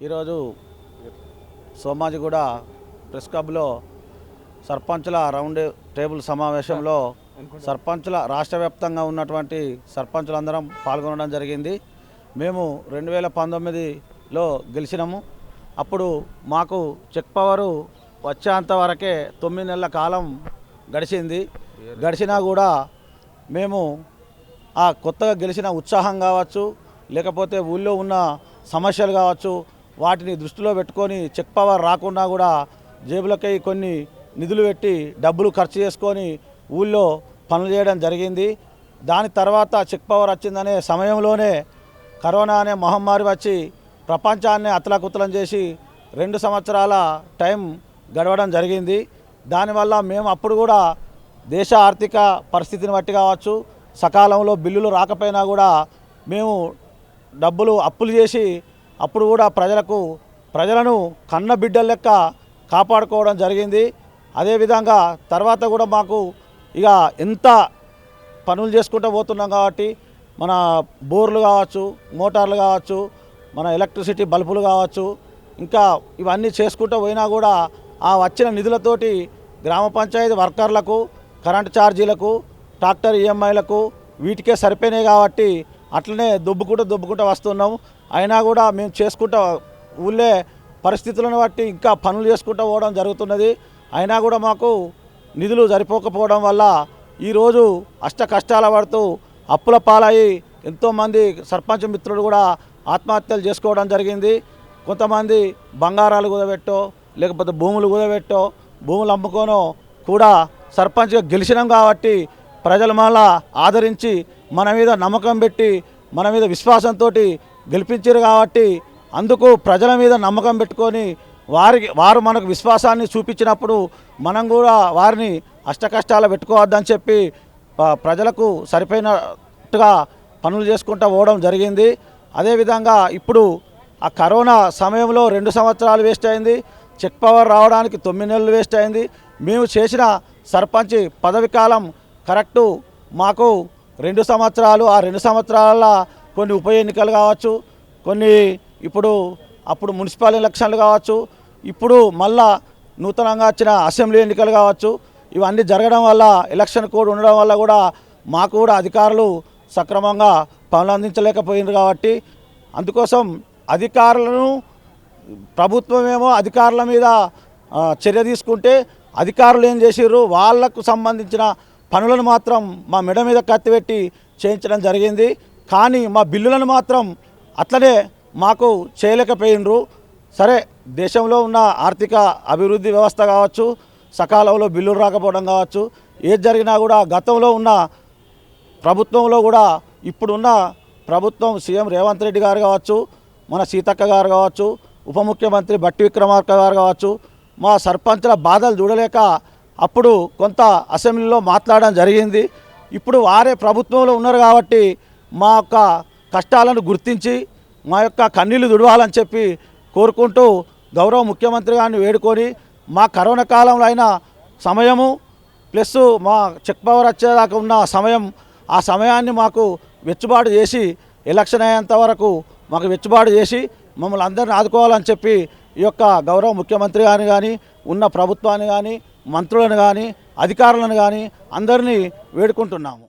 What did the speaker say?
ఈరోజు సోమాజిగూడ ప్రెస్ క్లబ్లో సర్పంచుల రౌండ్ టేబుల్ సమావేశంలో సర్పంచుల రాష్ట్ర వ్యాప్తంగా ఉన్నటువంటి సర్పంచులందరం పాల్గొనడం జరిగింది. మేము 2019లో గెలిచినాము. అప్పుడు మాకు చెక్ పవరు వచ్చేంత వరకే 9 నెలల కాలం గడిచింది. గడిచినా కూడా మేము ఆ కొత్తగా గెలిచిన ఉత్సాహం కావచ్చు, లేకపోతే ఊళ్ళో ఉన్న సమస్యలు కావచ్చు, వాటిని దృష్టిలో పెట్టుకొని చెక్ పవర్ రాకుండా కూడా జేబులకై కొన్ని నిధులు పెట్టి డబ్బులు ఖర్చు చేసుకొని ఊళ్ళో పనులు చేయడం జరిగింది. దాని తర్వాత చెక్ పవర్ వచ్చిందనే సమయంలోనే కరోనా అనే మహమ్మారి వచ్చి ప్రపంచాన్ని అతలాకుతలం చేసి 2 సంవత్సరాల టైం గడవడం జరిగింది. దానివల్ల మేము అప్పుడు కూడా దేశ ఆర్థిక పరిస్థితిని బట్టి కావచ్చు, సకాలంలో బిల్లులు రాకపోయినా కూడా మేము డబ్బులు అప్పులు చేసి అప్పుడు కూడా ప్రజలను కన్న బిడ్డల లెక్క కాపాడుకోవడం జరిగింది. అదేవిధంగా తర్వాత కూడా మాకు ఇక ఎంత పనులు చేసుకుంటూ పోతున్నాం కాబట్టి మన బోర్లు కావచ్చు, మోటార్లు కావచ్చు, మన ఎలక్ట్రిసిటీ బల్బులు కావచ్చు, ఇంకా ఇవన్నీ చేసుకుంటూ పోయినా కూడా ఆ వచ్చిన నిధులతోటి గ్రామ పంచాయతీ వర్కర్లకు, కరెంటు ఛార్జీలకు, ట్రాక్టర్ ఈఎంఐలకు వీటికే సరిపోయినాయి కాబట్టి అట్లనే దొబ్బుకుంటూ వస్తున్నాం. అయినా కూడా మేము చేసుకుంటూ ఊళ్ళే పరిస్థితులను బట్టి ఇంకా పనులు చేసుకుంటూ పోవడం జరుగుతున్నది. అయినా కూడా మాకు నిధులు సరిపోకపోవడం వల్ల ఈరోజు అష్ట కష్టాల పడుతూ అప్పుల పాలయ్యి ఎంతోమంది సర్పంచ్ మిత్రులు కూడా ఆత్మహత్యలు చేసుకోవడం జరిగింది. కొంతమంది బంగారాలు కుదబెట్టో, లేకపోతే భూములు కుదబెట్టో, భూములు అమ్ముకోనో కూడా సర్పంచ్గా గెలిచినాం కాబట్టి ప్రజలు మళ్ళా ఆదరించి మన మీద నమ్మకం పెట్టి మన మీద విశ్వాసంతో గెలిపించారు కాబట్టి అందుకు ప్రజల మీద నమ్మకం పెట్టుకొని వారు మనకు విశ్వాసాన్ని చూపించినప్పుడు మనం కూడా వారిని అష్టకష్టాలు పెట్టుకోవద్దని చెప్పి ప్రజలకు సరిపోయినట్టుగా పనులు చేసుకుంటూ పోవడం జరిగింది. అదేవిధంగా ఇప్పుడు ఆ కరోనా సమయంలో 2 సంవత్సరాలు వేస్ట్ అయింది. చెక్ పవర్ రావడానికి 9 నెలలు వేస్ట్ అయింది. మేము చేసిన సర్పంచ్ పదవి కాలం కరెక్టు మాకు 2 సంవత్సరాలు. ఆ 2 సంవత్సరాల కొన్ని ఉప ఎన్నికలు కావచ్చు, కొన్ని అప్పుడు మున్సిపల్ ఎలక్షన్లు కావచ్చు, ఇప్పుడు మళ్ళా నూతనంగా వచ్చిన అసెంబ్లీ ఎన్నికలు కావచ్చు, ఇవన్నీ జరగడం వల్ల ఎలక్షన్ కోడ్ ఉండడం వల్ల కూడా మాకు కూడా అధికారులు సక్రమంగా పనులు అందించలేకపోయినారు. కాబట్టి అందుకోసం ప్రభుత్వమేమో అధికారుల మీద చర్య తీసుకుంటే అధికారులు ఏం చేసిర్రు, వాళ్లకు సంబంధించిన పనులను మాత్రం మా మెడ మీద కత్తిపెట్టి చేయించడం జరిగింది. కానీ మా బిల్లులను మాత్రం అట్లనే మాకు చేయలేకపోయినరు. సరే, దేశంలో ఉన్న ఆర్థిక అభివృద్ధి వ్యవస్థ కావచ్చు, సకాలంలో బిల్లులు రాకపోవడం కావచ్చు, ఏది జరిగినా కూడా గతంలో ఉన్న ప్రభుత్వంలో కూడా ఇప్పుడున్న ప్రభుత్వం సీఎం రేవంత్ రెడ్డి గారు కావచ్చు, మన సీతక్క గారు కావచ్చు, ఉప ముఖ్యమంత్రి బట్టి విక్రమార్క గారు కావచ్చు, మా సర్పంచుల బాధలు చూడలేక అప్పుడు కొంత అసెంబ్లీలో మాట్లాడడం జరిగింది. ఇప్పుడు వారే ప్రభుత్వంలో ఉన్నారు కాబట్టి మా యొక్క కష్టాలను గుర్తించి మా యొక్క కన్నీళ్లు దుడవాలని చెప్పి కోరుకుంటూ గౌరవ ముఖ్యమంత్రి గారిని వేడుకొని మా కరోనా కాలంలో అయిన సమయము ప్లస్ మా చెక్ పవర్ వచ్చేదాకా ఉన్న సమయం, ఆ సమయాన్ని మాకు వెచ్చుబాటు చేసి ఎలక్షన్ అయ్యేంత వరకు మాకు వెచ్చుబాటు చేసి మమ్మల్ని అందరిని ఆదుకోవాలని చెప్పి ఈ యొక్క గౌరవ ముఖ్యమంత్రి గారిని కానీ, ఉన్న ప్రభుత్వాన్ని కానీ, మంత్రులను కానీ, అధికారులను కానీ అందరినీ వేడుకుంటున్నాము.